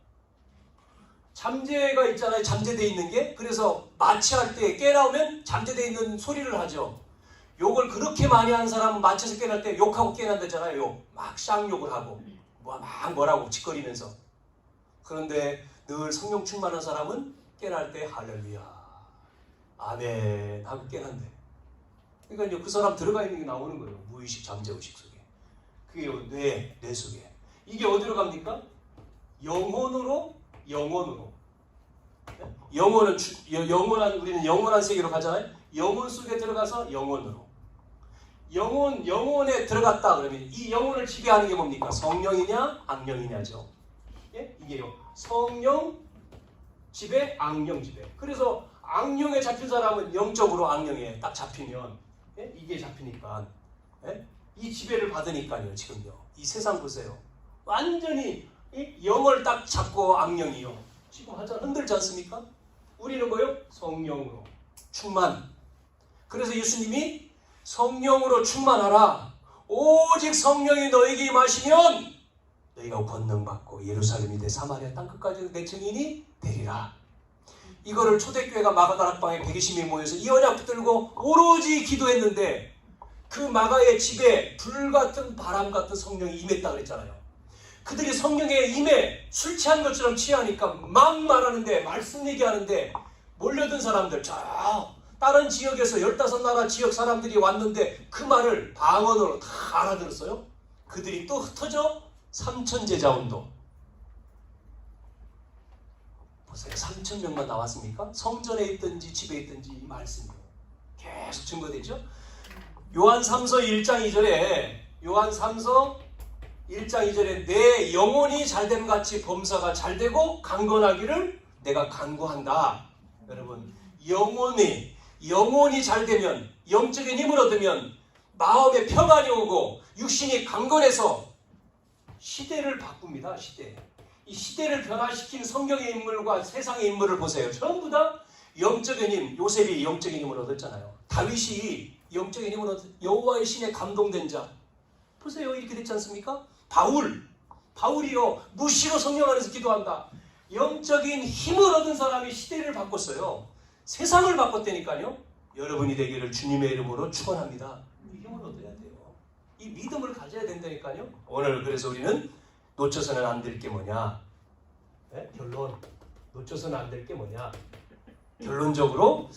잠재가 있잖아요. 잠재되어 있는 게. 그래서 마취할 때 깨나오면 잠재되어 있는 소리를 하죠. 욕을 그렇게 많이 하는 사람은 마취해서 깨날 때 욕하고 깨난다잖아요. 욕. 막 쌍욕을 하고 막 뭐라고 짓거리면서. 그런데 늘 성령 충만한 사람은 깨날 때 할렐루야 아멘 하고 깨난대. 그러니까 이제 그 사람 들어가 있는 게 나오는 거예요. 무의식, 잠재의식 속에. 그게 뇌 속에. 이게 어디로 갑니까? 영혼으로. 우리는 영원한 세계로 가잖아요. 영혼 속에 들어가서 영혼으로. 영혼에 들어갔다 그러면 이 영혼을 지배하는 게 뭡니까? 성령이냐, 악령이냐죠. 예? 이게요. 성령 지배, 악령 지배. 그래서 악령에 잡힌 사람은 영적으로 악령에 딱 잡히면, 예? 이게 잡히니까, 예? 이 지배를 받으니까요. 지금요. 이 세상 보세요. 완전히 영을 딱 잡고 악령이요. 지금 흔들지 않습니까? 우리는 뭐요? 성령으로 충만. 그래서 예수님이 성령으로 충만하라. 오직 성령이 너에게 임하시면 너희가 권능 받고 예루살렘이 돼 사마리아 땅끝까지 내 증인이 되리라. 이거를 초대교회가 마가다락방에 120명이 모여서 이 언약 붙들고 오로지 기도했는데 그 마가의 집에 불같은 바람 같은 성령이 임했다 그랬잖아요. 그들이 성령에 임해 술 취한 것처럼 취하니까 막 말하는데, 말씀 얘기하는데 몰려든 사람들, 저 다른 지역에서 15나라 지역 사람들이 왔는데 그 말을 방언으로 다 알아들었어요. 그들이 또 흩어져 3,000제자 운동. 보세요. 3,000명만 나왔습니까? 성전에 있든지 집에 있든지 이 말씀이요. 계속 증거되죠. 요한 3서 1장 2절에 내 영혼이 잘됨 같이 범사가 잘되고 강건하기를 내가 간구한다. 여러분, 영혼이 영혼이 잘 되면, 영적인 힘을 얻으면 마음에 평안이 오고 육신이 강건해서 시대를 바꿉니다. 시대. 이 시대를 변화시킨 성경의 인물과 세상의 인물을 보세요. 전부 다 영적인 힘. 요셉이 영적인 힘을 얻었잖아요. 다윗이 영적인 힘을 얻었, 여호와의 신에 감동된 자. 보세요. 이렇게 됐지 않습니까? 바울이요. 무시로 성령 안에서 기도한다. 영적인 힘을 얻은 사람이 시대를 바꿨어요. 세상을 바꿨다니까요. 여러분이 되기를 주님의 이름으로 축원합니다. 이 힘을 얻어야 돼요. 이 믿음을 가져야 된다니까요. 오늘 그래서 우리는 놓쳐서는 안 될 게 뭐냐? 네? 결론. 놓쳐서는 안 될 게 뭐냐? 결론적으로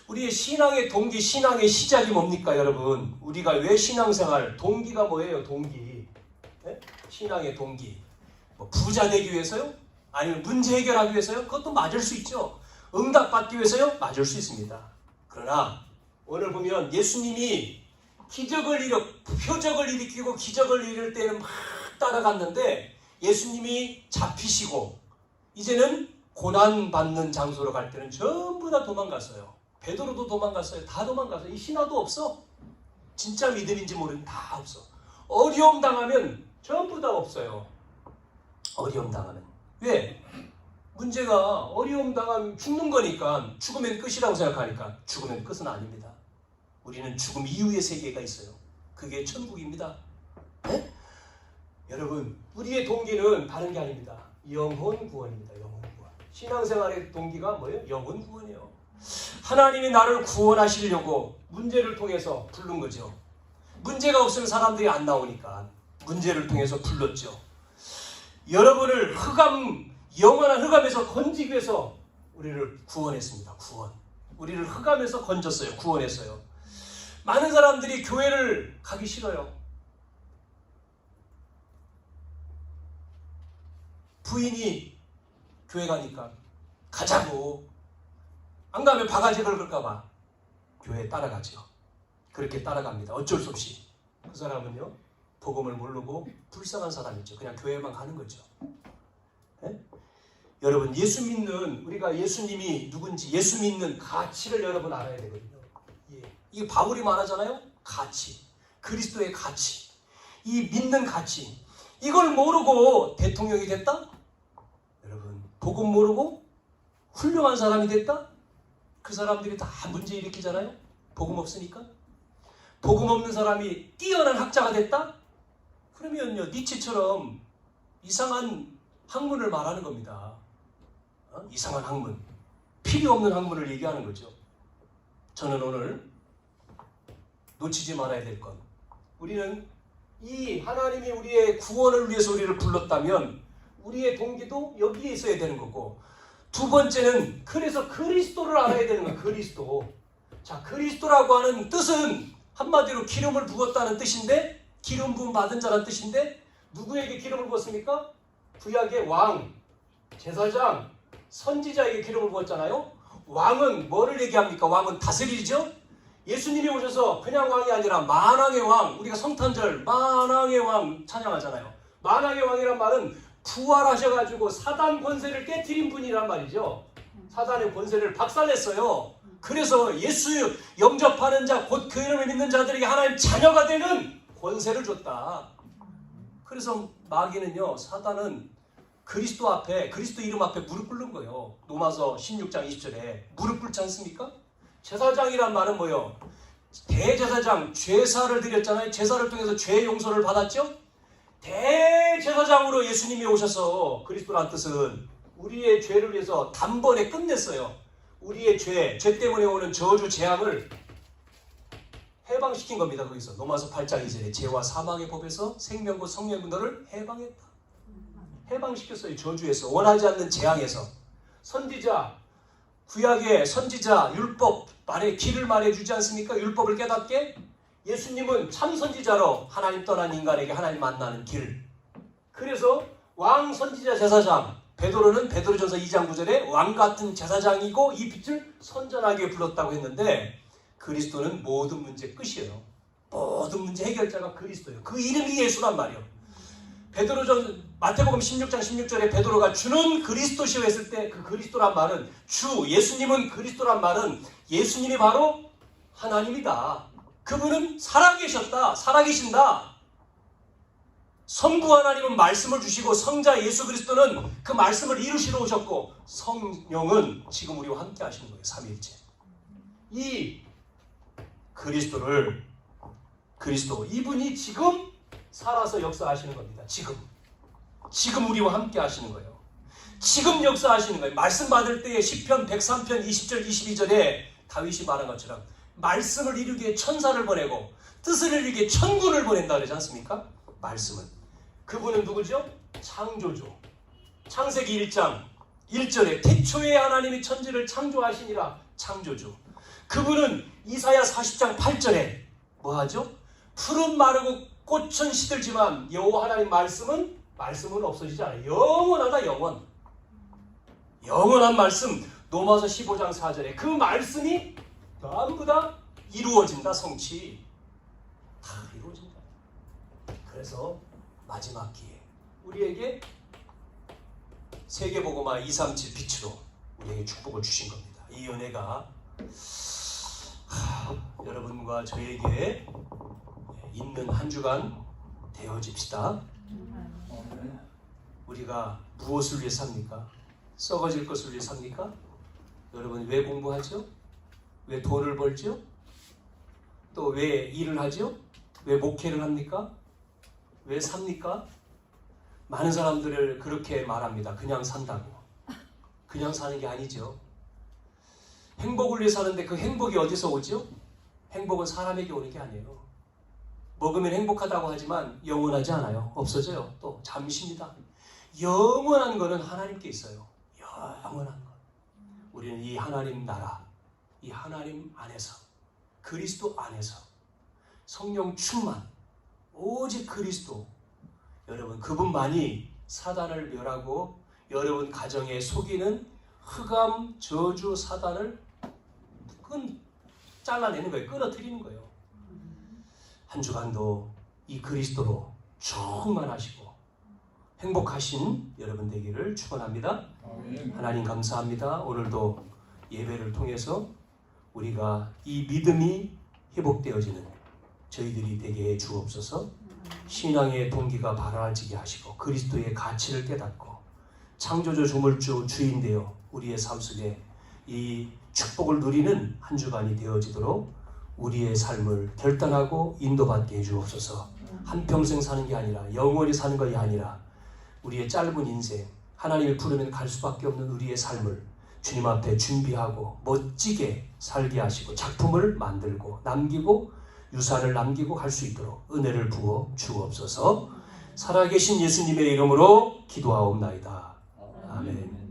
우리의 신앙의 동기, 신앙의 시작이 뭡니까, 여러분? 우리가 왜 신앙생활, 동기가 뭐예요? 동기. 네? 신앙의 동기. 뭐 부자 되기 위해서요? 아니면 문제 해결하기 위해서요? 그것도 맞을 수 있죠. 응답받기 위해서요? 맞을 수 있습니다. 그러나 오늘 보면 예수님이 표적을 일으키고 기적을 이룰 때는 막 따라갔는데 예수님이 잡히시고 이제는 고난받는 장소로 갈 때는 전부 다 도망갔어요. 베드로도 도망갔어요. 다 도망갔어요. 이 신화도 없어. 진짜 믿음인지 모르는 다 없어. 어려움 당하면 전부 다 없어요. 어려움 당하면. 왜? 문제가 어려움 당하면 죽는 거니까, 죽으면 끝이라고 생각하니까. 죽으면 끝은 아닙니다. 우리는 죽음 이후의 세계가 있어요. 그게 천국입니다. 네? 여러분, 우리의 동기는 다른 게 아닙니다. 영혼 구원입니다. 영혼 구원. 신앙생활의 동기가 뭐예요? 영혼 구원이에요. 하나님이 나를 구원하시려고 문제를 통해서 부른 거죠. 문제가 없으면 사람들이 안 나오니까 문제를 통해서 불렀죠. 여러분을 영원한 흑암에서 건지기 위해서 우리를 구원했습니다. 구원. 우리를 흑암에서 건졌어요. 구원했어요. 많은 사람들이 교회를 가기 싫어요. 부인이 교회 가니까 가자고. 안 가면 바가지 긁을까 봐 교회에 따라가죠. 그렇게 따라갑니다. 어쩔 수 없이. 그 사람은요, 복음을 모르고 불쌍한 사람이죠. 그냥 교회만 가는 거죠. 네? 여러분, 우리가 예수님이 누군지 예수 믿는 가치를 여러분 알아야 되거든요. 예. 이게 바울이 말하잖아요. 가치. 그리스도의 가치. 이 믿는 가치. 이걸 모르고 대통령이 됐다? 여러분, 복음 모르고 훌륭한 사람이 됐다? 그 사람들이 다 문제 일으키잖아요. 복음 없으니까. 복음 없는 사람이 뛰어난 학자가 됐다? 그러면요, 니체처럼 이상한 학문을 말하는 겁니다. 이상한 학문. 필요 없는 학문을 얘기하는 거죠. 저는 오늘 놓치지 말아야 될 건, 우리는 이 하나님이 우리의 구원을 위해서 우리를 불렀다면 우리의 동기도 여기에 있어야 되는 거고, 두 번째는 그래서 그리스도를 알아야 되는 거예요. 그리스도. 자, 그리스도라고 하는 뜻은 한마디로 기름을 부었다는 뜻인데, 기름 부음 받은 자라는 뜻인데, 누구에게 기름을 부었습니까? 구약의 왕, 제사장, 선지자에게 기름을 부었잖아요. 왕은 뭐를 얘기합니까? 왕은 다스리죠. 예수님이 오셔서 그냥 왕이 아니라 만왕의 왕, 우리가 성탄절 만왕의 왕 찬양하잖아요. 만왕의 왕이란 말은 부활하셔가지고 사단 권세를 깨트린 분이란 말이죠. 사단의 권세를 박살냈어요. 그래서 예수 영접하는 자, 곧 그 이름을 믿는 자들에게 하나님 자녀가 되는 권세를 줬다. 그래서 마귀는요, 사단은 그리스도 이름 앞에 무릎 꿇는 거예요. 로마서 16장 20절에 무릎 꿇지 않습니까? 제사장이란 말은 뭐예요? 대제사장, 제사를 드렸잖아요. 제사를 통해서 죄 용서를 받았죠? 대제사장으로 예수님이 오셔서, 그리스도란 뜻은 우리의 죄를 위해서 단번에 끝냈어요. 우리의 죄 때문에 오는 저주 재앙을 해방시킨 겁니다. 거기서 로마서 8장 2절에 죄와 사망의 법에서 생명과 성령의 너를 해방했다. 해방시켰어요. 저주에서, 원하지 않는 재앙에서. 선지자, 구약의 선지자, 율법 길을 말해주지 않습니까? 율법을 깨닫게. 예수님은 참 선지자로 하나님 떠난 인간에게 하나님 만나는 길. 그래서 왕, 선지자, 제사장, 베드로는 베드로전서 2장 9절에 왕 같은 제사장이고 이 빛을 선전하게 불렀다고 했는데, 그리스도는 모든 문제 끝이에요. 모든 문제 해결자가 그리스도예요. 그 이름이 예수란 말이에요. 마태복음 16장 16절에 베드로가 주는 그리스도시오 했을 때 그 그리스도란 말은 예수님은 그리스도란 말은 예수님이 바로 하나님이다. 그분은 살아계셨다. 살아계신다. 성부 하나님은 말씀을 주시고 성자 예수 그리스도는 그 말씀을 이루시러 오셨고 성령은 지금 우리와 함께 하시는 거예요. 삼위일체. 이 그리스도 이분이 지금 살아서 역사하시는 겁니다. 지금 우리와 함께 하시는 거예요. 지금 역사하시는 거예요. 말씀 받을 때에 시편 103편 20절 22절에 다윗이 말한 것처럼 말씀을 이루기에 천사를 보내고 뜻을 이루기에 천군을 보낸다 그러지 않습니까? 말씀은. 그분은 누구죠? 창조주. 창세기 1장 1절에 태초에 하나님이 천지를 창조하시니라. 창조주. 그분은 이사야 40장 8절에 뭐하죠? 풀은 마르고 꽃은 시들지만 여호와 하나님 말씀은 없어지지 않아요. 영원하다. 영원한 말씀. 로마서 15장 4절에 그 말씀이 전부 다 이루어진다. 성취 다 이루어진다. 그래서 마지막 기회 우리에게 세계복음화 237 빛으로 우리에게 축복을 주신 겁니다. 이 은혜가 여러분과 저에게 있는 한 주간 되어집시다. 우리가 무엇을 위해 삽니까? 썩어질 것을 위해 삽니까? 여러분 왜 공부하죠? 왜 돈을 벌죠? 또 왜 일을 하죠? 왜 목회를 합니까? 왜 삽니까? 많은 사람들을 그렇게 말합니다. 그냥 산다고. 그냥 사는 게 아니죠. 행복을 위해 사는데 그 행복이 어디서 오죠? 행복은 사람에게 오는 게 아니에요. 먹으면 행복하다고 하지만 영원하지 않아요. 없어져요. 또 잠시입니다. 영원한 거는 하나님께 있어요. 영원한 것. 우리는 이 하나님 나라, 이 하나님 안에서, 그리스도 안에서 성령 충만, 오직 그리스도. 여러분 그분만이 사단을 멸하고 여러분 가정에 속이는 흑암, 저주, 사단을 잘라내는 거예요. 끊어뜨리는 거예요. 한 주간도 이 그리스도로 충만하시고 행복하신 여러분 되기를 축원합니다. 하나님 감사합니다. 오늘도 예배를 통해서 우리가 이 믿음이 회복되어지는 저희들이 되게 해 주옵소서. 신앙의 동기가 발아지게 하시고 그리스도의 가치를 깨닫고 창조주 조물주 주인 되어 우리의 삶 속에 이 축복을 누리는 한 주간이 되어지도록 우리의 삶을 결단하고 인도받게 해주옵소서. 한평생 사는 게 아니라 영원히 사는 것이 아니라 우리의 짧은 인생 하나님을 부르면 갈 수밖에 없는 우리의 삶을 주님 앞에 준비하고 멋지게 살게 하시고 작품을 만들고 남기고 유산을 남기고 할 수 있도록 은혜를 부어 주옵소서. 살아계신 예수님의 이름으로 기도하옵나이다. 아멘.